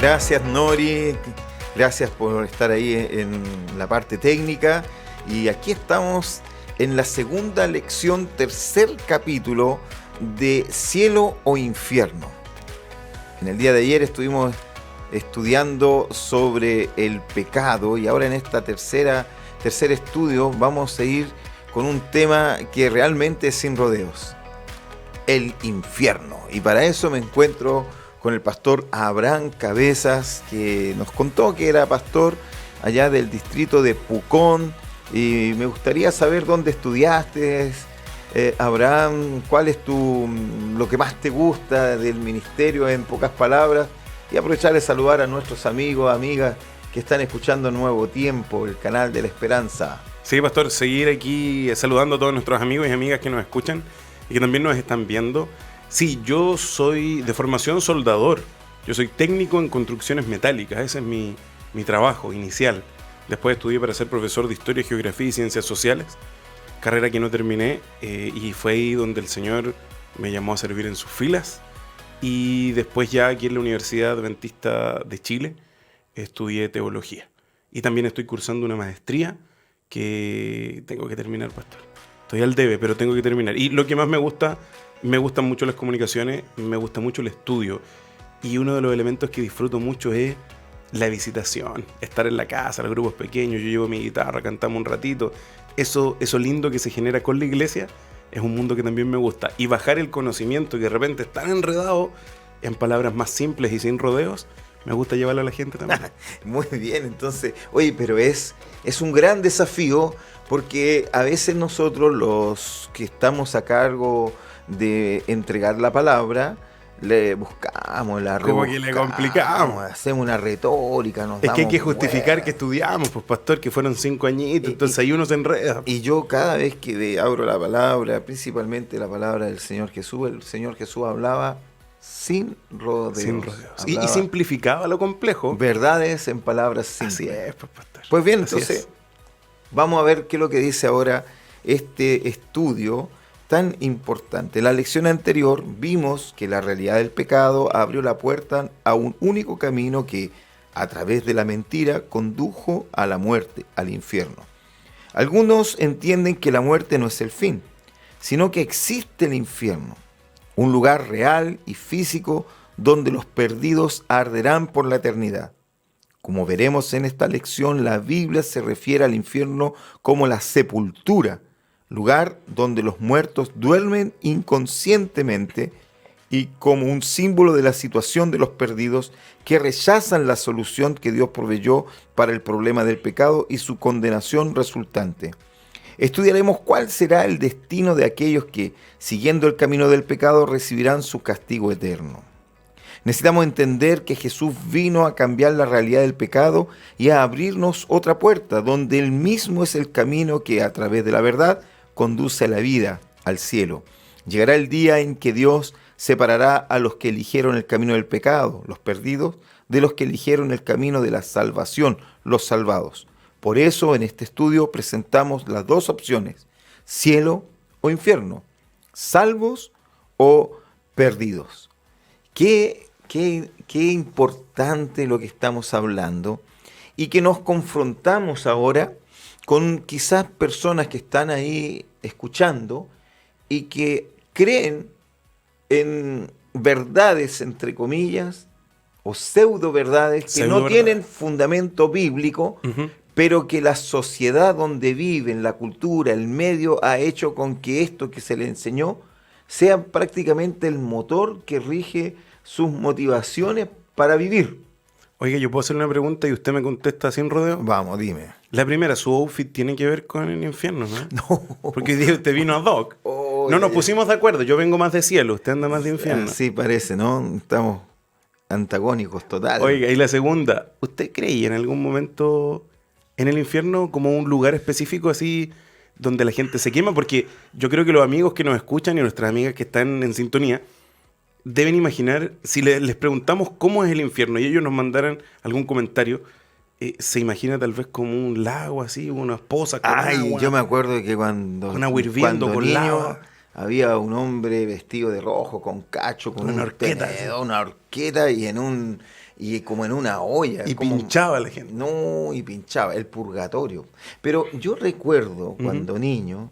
Gracias, Nori. Gracias por estar ahí en la parte técnica. Y aquí estamos en la segunda lección, tercer capítulo de Cielo o Infierno. En el día de ayer estuvimos estudiando sobre el pecado y ahora en esta tercer estudio vamos a ir con un tema que realmente es sin rodeos: el infierno. Y para eso me encuentro con el pastor Abraham Cabezas, que nos contó que era pastor allá del distrito de Pucón, y me gustaría saber dónde estudiaste, Abraham, cuál es lo que más te gusta del ministerio en pocas palabras, y aprovechar de saludar a nuestros amigos, amigas que están escuchando Nuevo Tiempo, el canal de la Esperanza. Sí, pastor, seguir aquí saludando a todos nuestros amigos y amigas que nos escuchan y que también nos están viendo. Sí, yo soy de formación soldador. Yo soy técnico en construcciones metálicas. Ese es mi trabajo inicial. Después estudié para ser profesor de Historia, Geografía y Ciencias Sociales, carrera que no terminé, y fue ahí donde el Señor me llamó a servir en sus filas. Y después ya aquí en la Universidad Adventista de Chile estudié Teología. Y también estoy cursando una maestría que tengo que terminar, pastor. Estoy al debe, pero tengo que terminar. Y lo que más me gustan mucho las comunicaciones, me gusta mucho el estudio. Y uno de los elementos que disfruto mucho es la visitación, estar en la casa, los grupos pequeños, yo llevo mi guitarra, cantamos un ratito. Eso lindo que se genera con la iglesia es un mundo que también me gusta. Y bajar el conocimiento que de repente es tan enredado en palabras más simples y sin rodeos, me gusta llevarlo a la gente también. Muy bien, entonces, oye, pero es un gran desafío, porque a veces nosotros los que estamos a cargo de entregar la palabra, le buscamos, la como que le complicamos, hacemos una retórica, nos es que hay que damos justificar que estudiamos, pues pastor, que fueron 5 añitos, entonces ahí uno se enreda. Y yo cada vez que abro la palabra, principalmente la palabra del Señor Jesús, el Señor Jesús hablaba sin rodeos. Y simplificaba lo complejo. Verdades en palabras simples. Así es, pues, pastor. Pues bien, entonces vamos a ver qué es lo que dice ahora este estudio tan importante. En la lección anterior vimos que la realidad del pecado abrió la puerta a un único camino que, a través de la mentira, condujo a la muerte, al infierno. Algunos entienden que la muerte no es el fin, sino que existe el infierno, un lugar real y físico donde los perdidos arderán por la eternidad. Como veremos en esta lección, la Biblia se refiere al infierno como la sepultura, lugar donde los muertos duermen inconscientemente, y como un símbolo de la situación de los perdidos que rechazan la solución que Dios proveyó para el problema del pecado y su condenación resultante. Estudiaremos cuál será el destino de aquellos que, siguiendo el camino del pecado, recibirán su castigo eterno. Necesitamos entender que Jesús vino a cambiar la realidad del pecado y a abrirnos otra puerta, donde Él mismo es el camino que, a través de la verdad, conduce a la vida, al cielo. Llegará el día en que Dios separará a los que eligieron el camino del pecado, los perdidos, de los que eligieron el camino de la salvación, los salvados. Por eso, en este estudio presentamos las dos opciones: cielo o infierno, salvos o perdidos. Qué importante lo que estamos hablando, y que nos confrontamos ahora con quizás personas que están ahí escuchando y que creen en verdades, entre comillas, o pseudo verdades que no tienen fundamento bíblico, pero que la sociedad donde viven, la cultura, el medio, ha hecho con que esto que se le enseñó sea prácticamente el motor que rige sus motivaciones para vivir. Oiga, ¿yo puedo hacer una pregunta y usted me contesta sin rodeo? Vamos, dime. La primera, su outfit tiene que ver con el infierno, ¿no? No. Porque usted vino a Doc. No nos pusimos de acuerdo. Yo vengo más de cielo, usted anda más de infierno. Sí, parece, ¿no? Estamos antagónicos total. Oiga, y la segunda, ¿usted creía en algún momento en el infierno como un lugar específico así donde la gente se quema? Porque yo creo que los amigos que nos escuchan y nuestras amigas que están en sintonía deben imaginar, si les preguntamos cómo es el infierno y ellos nos mandaran algún comentario, se imagina tal vez como un lago así, una poza con agua. Yo me acuerdo que cuando hirviendo con niño, lava, había un hombre vestido de rojo con cacho, con una horqueta, y en y como en una olla. Y como, pinchaba a la gente. no, y pinchaba, el purgatorio. Pero yo recuerdo cuando niño,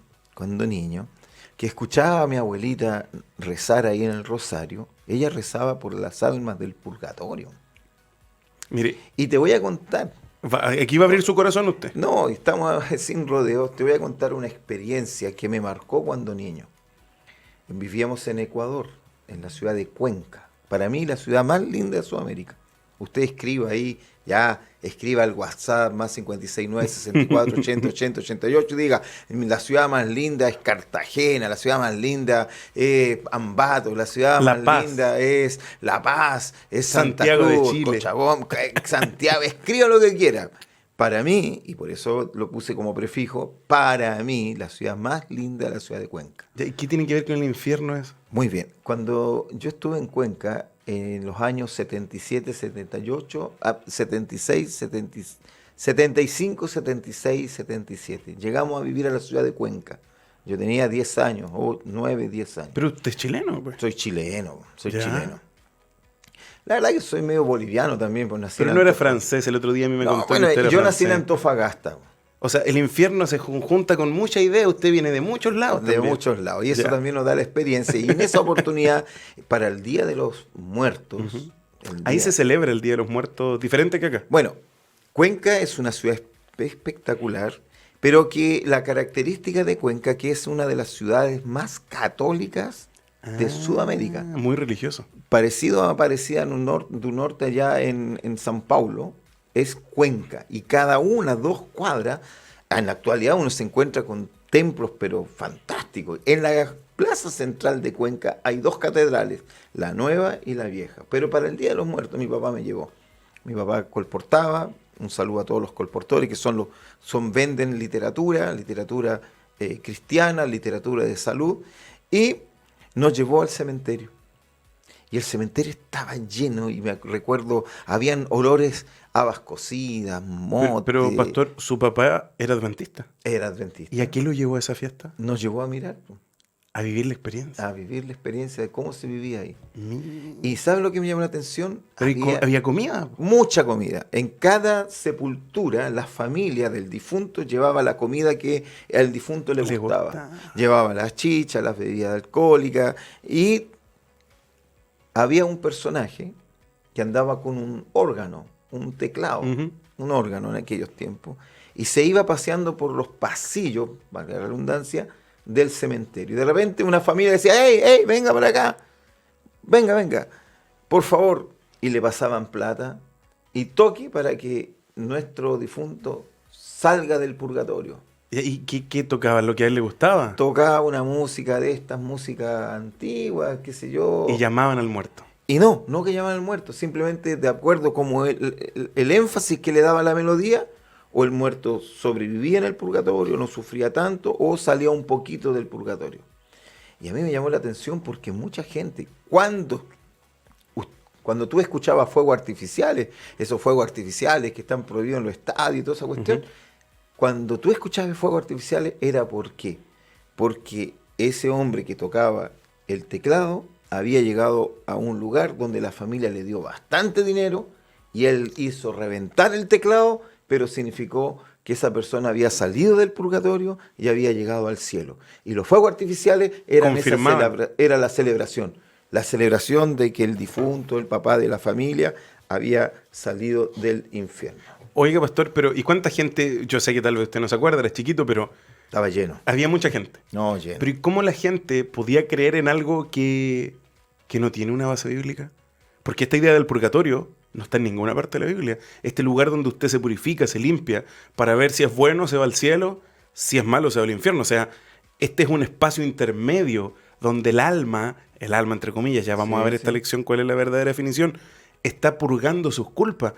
que escuchaba a mi abuelita rezar ahí en el rosario. Ella rezaba por las almas del purgatorio. Mire, Y te voy a contar. aquí va a abrir su corazón usted. No, estamos sin rodeos. Te voy a contar una experiencia que me marcó cuando niño. Vivíamos en Ecuador, en la ciudad de Cuenca. Para mí, la ciudad más linda de Sudamérica. Usted escriba ahí, ya escriba al WhatsApp más 569 64 80 80 88 y diga, la ciudad más linda es Cartagena, la ciudad más linda es Ambato, la ciudad más linda es La Paz, es Santiago Santa Cruz, de Chile, Cochabamba, Santiago, escriba lo que quiera. Para mí, y por eso lo puse como prefijo, para mí la ciudad más linda es la ciudad de Cuenca. ¿Y qué tiene que ver con el infierno eso? Muy bien, cuando yo estuve en Cuenca, en los años 77, 78, 76, 75, 76, 77. Llegamos a vivir a la ciudad de Cuenca. Yo tenía 10 años, o 9, 10 años. Pero usted es chileno, pues. Soy chileno. La verdad que soy medio boliviano también, por nacer. Pero no era francés, el otro día a mí me contó bueno, que usted era yo nací en francés. Antofagasta. O sea, el infierno se junta con mucha idea, usted viene de muchos lados. De también. muchos lados. Y eso Ya. también nos da la experiencia. Y en esa oportunidad, para el Día de los Muertos... Ahí se celebra el Día de los Muertos, diferente que acá. Bueno, Cuenca es una ciudad espectacular, pero que la característica de Cuenca que es una de las ciudades más católicas de Sudamérica. Muy religioso. Parecido a parecida en un norte allá en San Paulo, es Cuenca. Y cada una, 2 cuadras, en la actualidad uno se encuentra con templos, pero fantásticos. En la plaza central de Cuenca hay 2 catedrales, la nueva y la vieja. Pero para el Día de los Muertos mi papá me llevó. Mi papá colportaba, un saludo a todos los colportores que venden literatura cristiana, literatura de salud, y nos llevó al cementerio. Y el cementerio estaba lleno, y me recuerdo, habían olores habas cocidas, mote. Pero, pastor, su papá era adventista. Era adventista. ¿Y a qué lo llevó a esa fiesta? Nos llevó a mirar, A vivir la experiencia. a vivir la experiencia de cómo se vivía ahí. ¿Y sabes lo que me llamó la atención? Pero había comida. Mucha comida. En cada sepultura, la familia del difunto llevaba la comida que al difunto le gustaba. Llevaba las chichas, las bebidas alcohólicas, y había un personaje que andaba con un órgano, un teclado, un órgano en aquellos tiempos, y se iba paseando por los pasillos, valga la redundancia, del cementerio. Y de repente una familia decía, ¡hey, venga para acá! Venga, por favor. Y le pasaban plata y toque para que nuestro difunto salga del purgatorio. ¿Y qué tocaba? ¿Lo que a él le gustaba? Tocaba una música de estas, música antiguas, qué sé yo. Y llamaban al muerto. Y no que llamaban al muerto, simplemente de acuerdo como el énfasis que le daba la melodía, o el muerto sobrevivía en el purgatorio, no sufría tanto, o salía un poquito del purgatorio. Y a mí me llamó la atención porque mucha gente, cuando tú escuchabas fuegos artificiales, esos fuegos artificiales que están prohibidos en los estadios y toda esa cuestión, cuando tú escuchabas fuegos artificiales, ¿era por qué? Porque ese hombre que tocaba el teclado había llegado a un lugar donde la familia le dio bastante dinero y él hizo reventar el teclado, pero significó que esa persona había salido del purgatorio y había llegado al cielo. Y los fuegos artificiales eran era la celebración de que el difunto, el papá de la familia, había salido del infierno. Oiga, pastor, pero ¿y cuánta gente? Yo sé que tal vez usted no se acuerda, era chiquito, pero estaba lleno. Había mucha gente. No, lleno. Pero ¿y cómo la gente podía creer en algo que no tiene una base bíblica? Porque esta idea del purgatorio no está en ninguna parte de la Biblia. Este lugar donde usted se purifica, se limpia, para ver si es bueno, se va al cielo, si es malo, se va al infierno. O sea, este es un espacio intermedio donde el alma entre comillas, ya vamos a ver esta lección, cuál es la verdadera definición, está purgando sus culpas.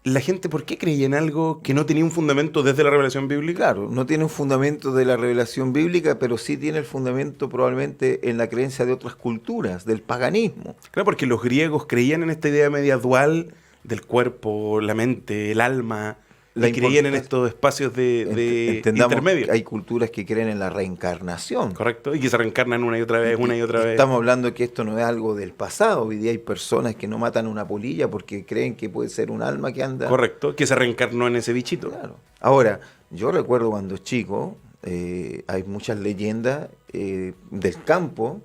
La gente, ¿por qué creía en algo que no tenía un fundamento desde la revelación bíblica? Claro, no tiene un fundamento de la revelación bíblica, pero sí tiene el fundamento probablemente en la creencia de otras culturas, del paganismo. Claro, porque los griegos creían en esta idea media dual del cuerpo, la mente, el alma, La y creían en importancia- estos espacios de Entendamos intermedio. que hay culturas que creen en la reencarnación. Correcto. Y que se reencarnan una y otra vez, una y otra vez. Estamos hablando que esto no es algo del pasado. Hoy día hay personas que no matan una polilla porque creen que puede ser un alma que anda. Correcto. Que se reencarnó en ese bichito. Claro. Ahora, yo recuerdo cuando chico, hay muchas leyendas del campo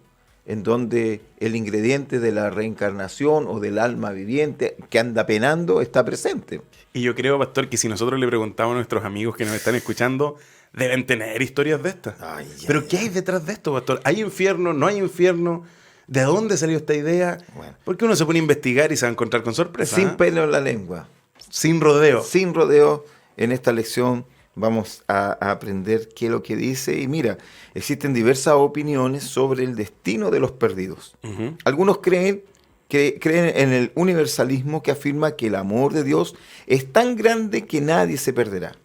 en donde el ingrediente de la reencarnación o del alma viviente que anda penando está presente. Y yo creo, pastor, que si nosotros le preguntamos a nuestros amigos que nos están escuchando, deben tener historias de estas. Ay, ya, Pero ya. ¿qué hay detrás de esto, pastor? ¿Hay infierno? ¿No hay infierno? ¿De dónde salió esta idea? Bueno. Porque uno se pone a investigar y se va a encontrar con sorpresa. Sin ¿eh? pelo en la lengua, Sin rodeo. sin rodeo, en esta lección vamos a aprender qué es lo que dice. Y mira, existen diversas opiniones sobre el destino de los perdidos. Ujú. Algunos creen en el universalismo que afirma que el amor de Dios es tan grande que nadie se perderá.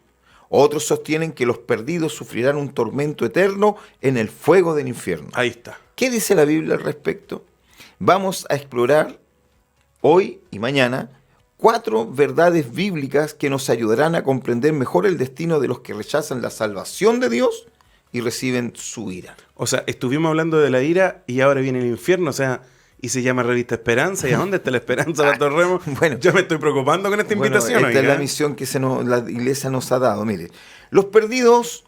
Otros sostienen que los perdidos sufrirán un tormento eterno en el fuego del infierno. Ahí está. ¿Qué dice la Biblia al respecto? Vamos a explorar hoy y mañana 4 verdades bíblicas que nos ayudarán a comprender mejor el destino de los que rechazan la salvación de Dios y reciben su ira. O sea, estuvimos hablando de la ira y ahora viene el infierno, o sea, y se llama Revista Esperanza. ¿Y a dónde está la esperanza, Pastor Remo? Bueno. Yo me estoy preocupando con esta Bueno, invitación. esta es oiga. la misión que la iglesia nos ha dado. Mire, los perdidos,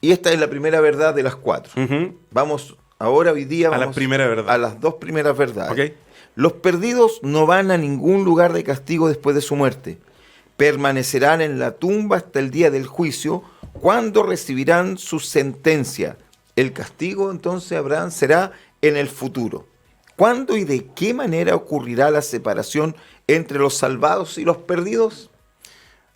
y esta es la primera verdad de las 4. Ujú. Vamos, ahora hoy día A la vamos primera verdad. a las 2 primeras verdades. Ok. Los perdidos no van a ningún lugar de castigo después de su muerte. Permanecerán en la tumba hasta el día del juicio, cuando recibirán su sentencia. El castigo, entonces, Abraham, será en el futuro. ¿Cuándo y de qué manera ocurrirá la separación entre los salvados y los perdidos?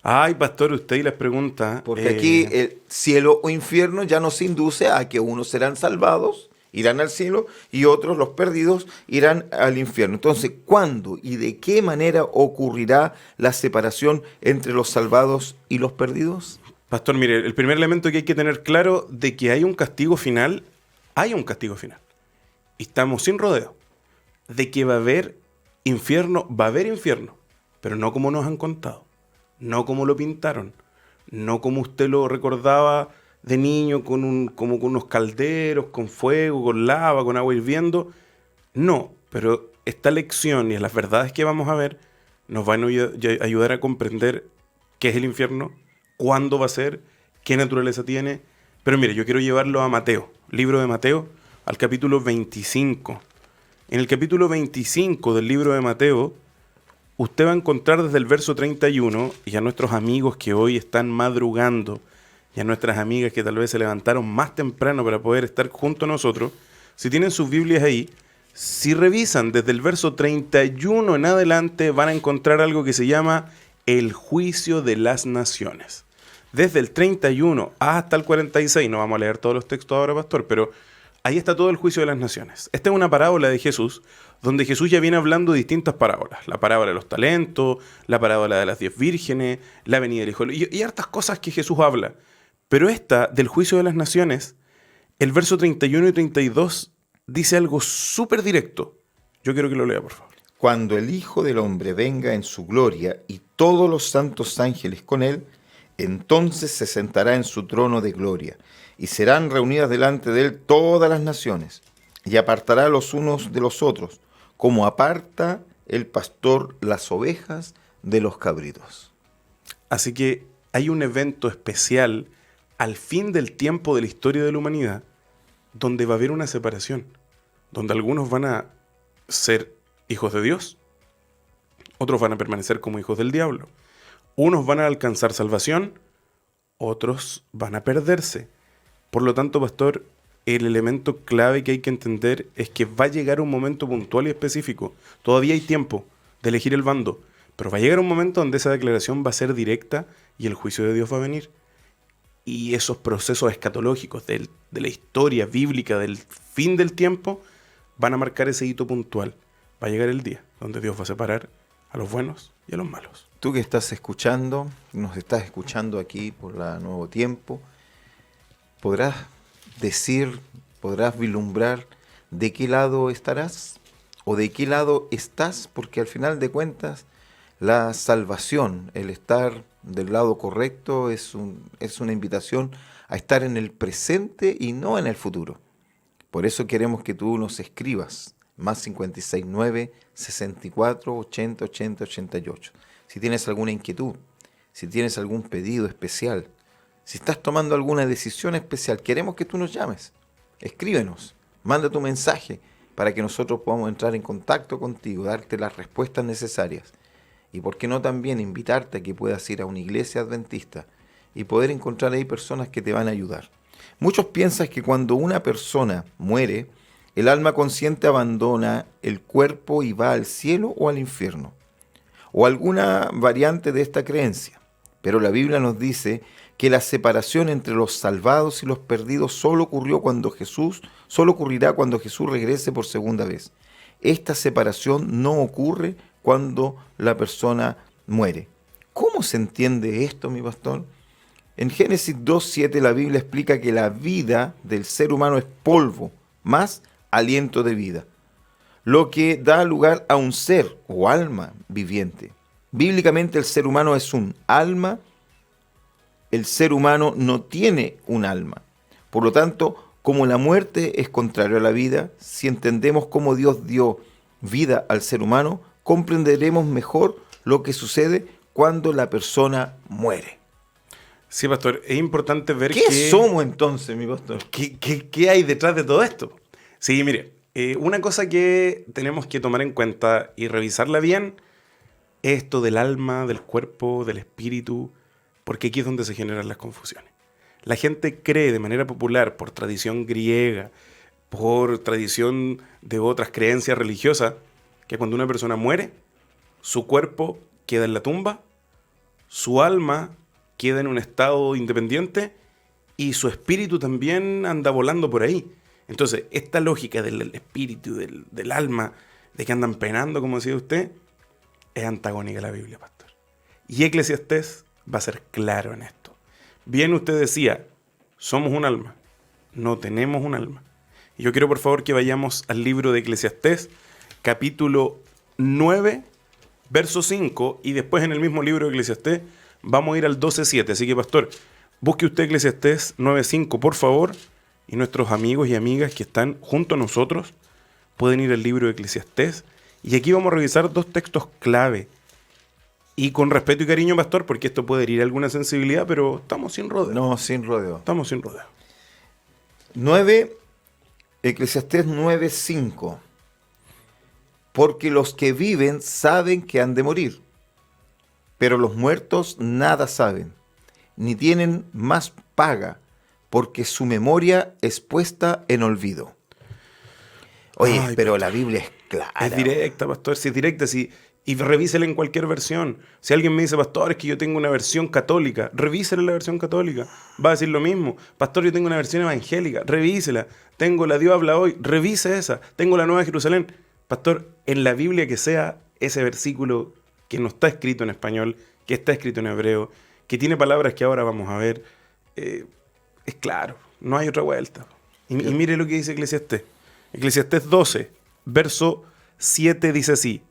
Ay, pastor, usted y las preguntas. Porque aquí el cielo o infierno ya nos induce a que unos serán salvados, irán al cielo, y otros, los perdidos, irán al infierno. Entonces, ¿cuándo y de qué manera ocurrirá la separación entre los salvados y los perdidos? Pastor, mire, el primer elemento que hay que tener claro de que hay un castigo final, hay un castigo final. Y estamos sin rodeo. De que va a haber infierno, pero no como nos han contado, no como lo pintaron, no como usted lo recordaba de niño como con unos calderos, con fuego, con lava, con agua hirviendo. No, pero esta lección y las verdades que vamos a ver nos van a ayudar a comprender qué es el infierno, cuándo va a ser, qué naturaleza tiene. Pero mire, yo quiero llevarlo a Mateo, libro de Mateo, al capítulo 25. En el capítulo 25 del libro de Mateo, usted va a encontrar desde el verso 31, y a nuestros amigos que hoy están madrugando, y a nuestras amigas que tal vez se levantaron más temprano para poder estar junto a nosotros, si tienen sus Biblias ahí, si revisan desde el verso 31 en adelante, van a encontrar algo que se llama el juicio de las naciones. Desde el 31 hasta el 46, no vamos a leer todos los textos ahora, pastor, pero ahí está todo el juicio de las naciones. Esta es una parábola de Jesús, donde Jesús ya viene hablando de distintas parábolas. La parábola de los talentos, la parábola de las 10 vírgenes, la venida del Hijo. Y hartas cosas que Jesús habla. Pero esta, del juicio de las naciones, el verso 31 y 32 dice algo súper directo. Yo quiero que lo lea, por favor. Cuando el Hijo del Hombre venga en su gloria y todos los santos ángeles con él, entonces se sentará en su trono de gloria, y serán reunidas delante de él todas las naciones, y apartará los unos de los otros, como aparta el pastor las ovejas de los cabritos. Así que hay un evento especial al fin del tiempo de la historia de la humanidad, donde va a haber una separación, donde algunos van a ser hijos de Dios, otros van a permanecer como hijos del diablo. Unos van a alcanzar salvación, otros van a perderse. Por lo tanto, pastor, el elemento clave que hay que entender es que va a llegar un momento puntual y específico. Todavía hay tiempo de elegir el bando, pero va a llegar un momento donde esa declaración va a ser directa y el juicio de Dios va a venir. Y esos procesos escatológicos de la historia bíblica del fin del tiempo van a marcar ese hito puntual. Va a llegar el día donde Dios va a separar a los buenos y a los malos. Tú que estás escuchando, nos estás escuchando aquí por la Nuevo Tiempo, podrás decir, podrás vislumbrar de qué lado estarás o de qué lado estás, porque al final de cuentas la salvación, el estar del lado correcto, es una invitación a estar en el presente y no en el futuro. Por eso queremos que tú nos escribas, más 569-64-80-80-88. Si tienes alguna inquietud, si tienes algún pedido especial, si estás tomando alguna decisión especial, queremos que tú nos llames. Escríbenos, manda tu mensaje para que nosotros podamos entrar en contacto contigo, darte las respuestas necesarias. Y por qué no también invitarte a que puedas ir a una iglesia adventista y poder encontrar ahí personas que te van a ayudar. Muchos piensan que cuando una persona muere, el alma consciente abandona el cuerpo y va al cielo o al infierno, o alguna variante de esta creencia. Pero la Biblia nos dice que la separación entre los salvados y los perdidos solo ocurrirá cuando Jesús regrese por segunda vez. Esta separación no ocurre cuando la persona muere. ¿Cómo se entiende esto, mi pastor? En Génesis 2:7 la Biblia explica que la vida del ser humano es polvo, más aliento de vida, lo que da lugar a un ser o alma viviente. Bíblicamente el ser humano es un alma, el ser humano no tiene un alma. Por lo tanto, como la muerte es contrario a la vida, si entendemos cómo Dios dio vida al ser humano, comprenderemos mejor lo que sucede cuando la persona muere. Sí, pastor, es importante ver ¿Qué somos entonces, mi pastor? ¿Qué hay detrás de todo esto? Sí, mire, una cosa que tenemos que tomar en cuenta y revisarla bien es esto del alma, del cuerpo, del espíritu, porque aquí es donde se generan las confusiones. La gente cree de manera popular, por tradición griega, por tradición de otras creencias religiosas, que cuando una persona muere, su cuerpo queda en la tumba, su alma queda en un estado independiente y su espíritu también anda volando por ahí. Entonces, esta lógica del espíritu, del alma, de que andan penando, como decía usted, es antagónica a la Biblia, pastor. Y Eclesiastés va a ser claro en esto. Bien usted decía, somos un alma, no tenemos un alma. Y yo quiero por favor que vayamos al libro de Eclesiastés, capítulo 9, verso 5, y después en el mismo libro de Eclesiastés vamos a ir al 12:7. Así que, pastor, busque usted Eclesiastés 9:5, por favor, y nuestros amigos y amigas que están junto a nosotros pueden ir al libro de Eclesiastés. Y aquí vamos a revisar dos textos clave. Y con respeto y cariño, pastor, porque esto puede herir alguna sensibilidad, pero estamos sin rodeo. No, sin rodeo. Estamos sin rodeo. 9, Eclesiastés 9:5. Porque los que viven saben que han de morir, pero los muertos nada saben, ni tienen más paga, porque su memoria es puesta en olvido. Oye, Ay, pero pastor, la Biblia es clara. es directa, pastor, si es directa, si, y revísela en cualquier versión. Si alguien me dice, pastor, es que yo tengo una versión católica, revísela la versión católica. Va a decir lo mismo. Pastor, yo tengo una versión evangélica, revísela. Tengo la Dios habla hoy, revise esa. Tengo la Nueva Jerusalén. Pastor, en la Biblia que sea ese versículo que no está escrito en español, que está escrito en hebreo, que tiene palabras que ahora vamos a ver, es claro, no hay otra vuelta. Y mire lo que dice Eclesiastés. Eclesiastés 12, verso 7 dice así: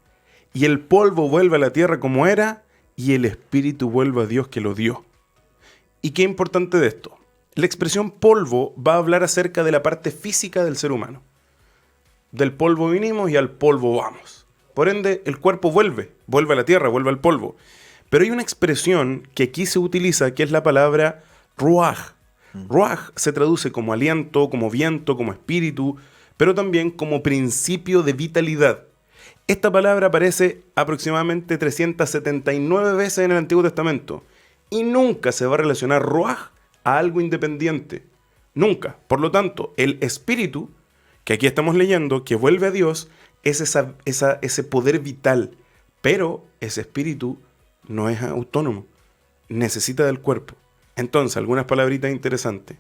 y el polvo vuelve a la tierra como era, y el espíritu vuelve a Dios que lo dio. ¿Y qué importante de esto? La expresión polvo va a hablar acerca de la parte física del ser humano. Del polvo vinimos y al polvo vamos. Por ende, el cuerpo vuelve a la tierra, vuelve al polvo. Pero hay una expresión que aquí se utiliza, que es la palabra ruaj. Ruaj se traduce como aliento, como viento, como espíritu, pero también como principio de vitalidad. Esta palabra aparece aproximadamente 379 veces en el Antiguo Testamento y nunca se va a relacionar ruaj a algo independiente. Nunca. Por lo tanto, el espíritu, que aquí estamos leyendo, que vuelve a Dios, es ese poder vital. Pero ese espíritu no es autónomo. Necesita del cuerpo. Entonces, algunas palabritas interesantes.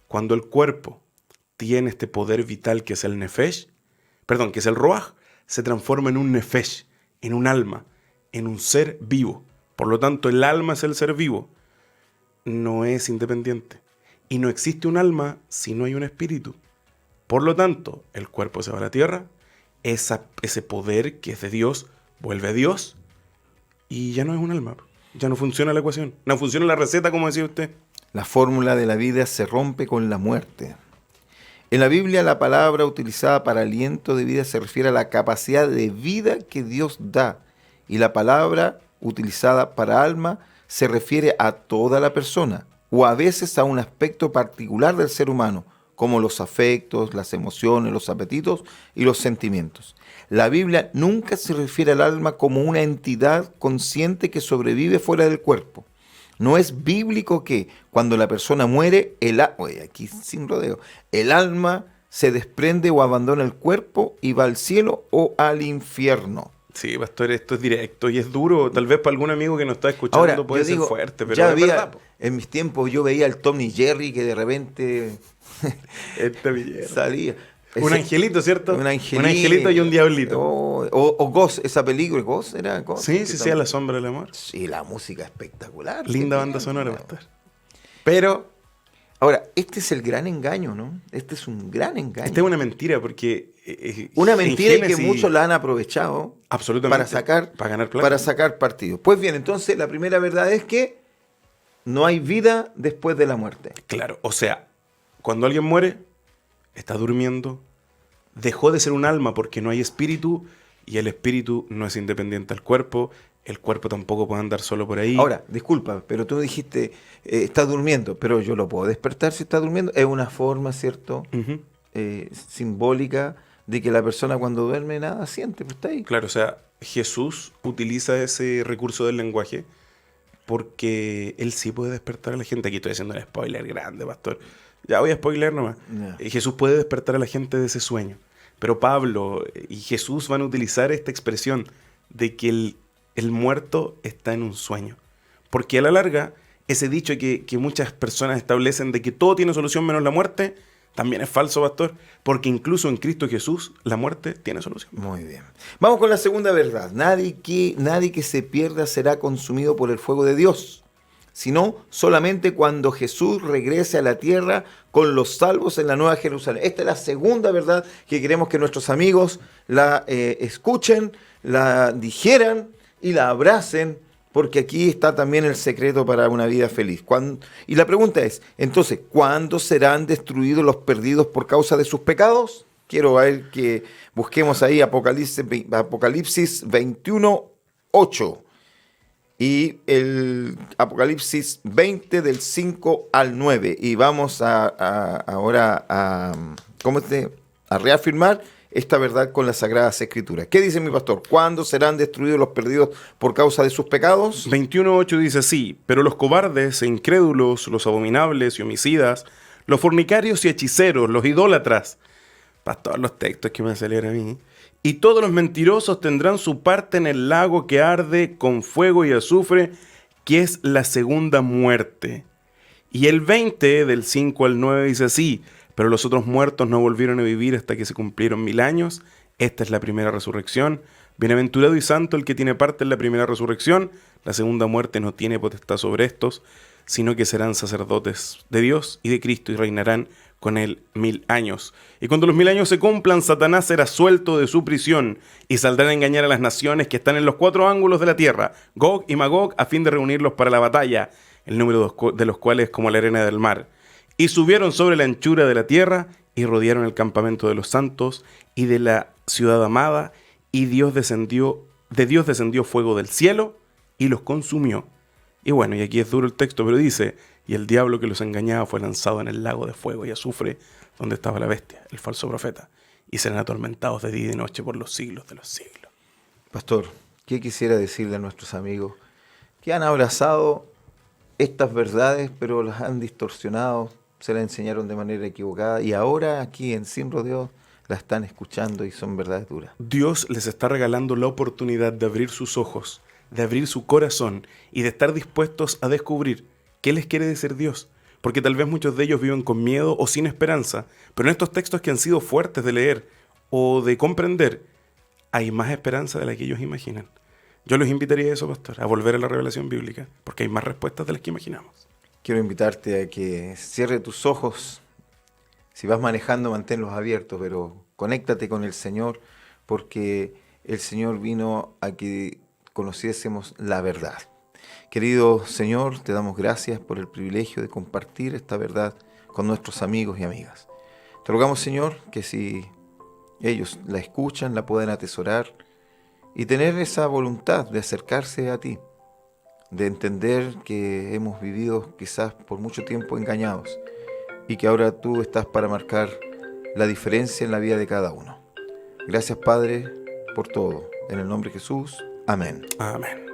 Cuando el cuerpo tiene este poder vital que es el nefesh, que es el ruaj, se transforma en un nefesh, en un alma, en un ser vivo. Por lo tanto, el alma es el ser vivo. No es independiente. Y no existe un alma si no hay un espíritu. Por lo tanto, el cuerpo se va a la tierra, ese poder que es de Dios vuelve a Dios y ya no es un alma. Ya no funciona la ecuación. No funciona la receta, como decía usted. La fórmula de la vida se rompe con la muerte. En la Biblia, la palabra utilizada para aliento de vida se refiere a la capacidad de vida que Dios da. Y la palabra utilizada para alma se refiere a toda la persona, o a veces a un aspecto particular del ser humano, como los afectos, las emociones, los apetitos y los sentimientos. La Biblia nunca se refiere al alma como una entidad consciente que sobrevive fuera del cuerpo. No es bíblico que cuando la persona muere, aquí sin rodeo, el alma se desprende o abandona el cuerpo y va al cielo o al infierno. Sí, pastor, esto es directo y es duro. Tal vez para algún amigo que nos está escuchando Ahora, puede yo ser digo, fuerte, pero ya es verdad. en mis tiempos yo veía al Tom y Jerry que de repente Esta belleza. salía. Un angelito, ¿cierto? Un angelito. Un angelito y un diablito. O Ghost, esa película, Ghost era Ghost. Sí, sí, a la sombra del amor. Sí, la música espectacular. Linda que banda tenía, sonora, ¿no? pastor. Pero Ahora, este es el gran engaño, ¿no? Este es un gran engaño. esta es una mentira porque... Una en mentira y que Génesis- muchos la han aprovechado Absolutamente. para ganar plata. para sacar partido. Pues bien, entonces la primera verdad es que no hay vida después de la muerte. Claro, o sea, cuando alguien muere, está durmiendo, dejó de ser un alma porque no hay espíritu y el espíritu no es independiente al cuerpo, el cuerpo tampoco puede andar solo por ahí. Ahora, disculpa, pero tú dijiste, está durmiendo, pero yo lo puedo despertar si está durmiendo. Es una forma, ¿cierto? Ujú. Simbólica de que la persona cuando duerme nada siente, pues está ahí. Claro, o sea, Jesús utiliza ese recurso del lenguaje porque él sí puede despertar a la gente. Aquí estoy haciendo un spoiler grande, pastor. Ya voy a spoiler nomás. Ya. Jesús puede despertar a la gente de ese sueño. Pero Pablo y Jesús van a utilizar esta expresión de que el muerto está en un sueño. Porque a la larga, ese dicho que muchas personas establecen de que todo tiene solución menos la muerte, también es falso, pastor. Porque incluso en Cristo Jesús, la muerte tiene solución. Muy bien. Vamos con la segunda verdad. Nadie que se pierda será consumido por el fuego de Dios, sino solamente cuando Jesús regrese a la tierra con los salvos en la Nueva Jerusalén. Esta es la segunda verdad que queremos que nuestros amigos la escuchen, la digieran y la abracen, porque aquí está también el secreto para una vida feliz. Y la pregunta es, entonces, ¿cuándo serán destruidos los perdidos por causa de sus pecados? Quiero ver que busquemos ahí Apocalipsis 21:8 y el Apocalipsis 20 del 5 al 9. Y vamos ahora a reafirmar esta verdad con las Sagradas Escrituras. ¿Qué dice mi pastor? ¿Cuándo serán destruidos los perdidos por causa de sus pecados? 21:8 dice así: pero los cobardes e incrédulos, los abominables y homicidas, los fornicarios y hechiceros, los idólatras, pastor, los textos que me salieron a mí, y todos los mentirosos tendrán su parte en el lago que arde con fuego y azufre, que es la segunda muerte. Y el 20 del 5 al 9 dice así: pero los otros muertos no volvieron a vivir hasta que se cumplieron 1000 años. Esta es la primera resurrección. Bienaventurado y santo el que tiene parte en la primera resurrección. La segunda muerte no tiene potestad sobre estos, sino que serán sacerdotes de Dios y de Cristo y reinarán con él 1000 años. Y cuando los 1000 años se cumplan, Satanás será suelto de su prisión y saldrá a engañar a las naciones que están en los 4 ángulos de la tierra, Gog y Magog, a fin de reunirlos para la batalla, el número de los cuales es como la arena del mar. Y subieron sobre la anchura de la tierra y rodearon el campamento de los santos y de la ciudad amada, y de Dios descendió fuego del cielo y los consumió. Y bueno, y aquí es duro el texto, pero dice: y el diablo que los engañaba fue lanzado en el lago de fuego y azufre, donde estaba la bestia, el falso profeta, y serán atormentados de día y de noche por los siglos de los siglos. Pastor, ¿qué quisiera decirle a nuestros amigos que han abrazado estas verdades, pero las han distorsionado, se las enseñaron de manera equivocada y ahora aquí en Sin Rodeos la están escuchando y son verdades duras? Dios les está regalando la oportunidad de abrir sus ojos, de abrir su corazón y de estar dispuestos a descubrir qué les quiere decir Dios. Porque tal vez muchos de ellos viven con miedo o sin esperanza, pero en estos textos que han sido fuertes de leer o de comprender, hay más esperanza de la que ellos imaginan. Yo los invitaría a eso, pastor, a volver a la revelación bíblica, porque hay más respuestas de las que imaginamos. Quiero invitarte a que cierre tus ojos. Si vas manejando, manténlos abiertos, pero conéctate con el Señor, porque el Señor vino a que conociésemos la verdad. Querido Señor, te damos gracias por el privilegio de compartir esta verdad con nuestros amigos y amigas. Te rogamos, Señor, que si ellos la escuchan, la puedan atesorar y tener esa voluntad de acercarse a ti, de entender que hemos vivido quizás por mucho tiempo engañados y que ahora tú estás para marcar la diferencia en la vida de cada uno. Gracias, Padre, por todo. En el nombre de Jesús. Amén. Amén.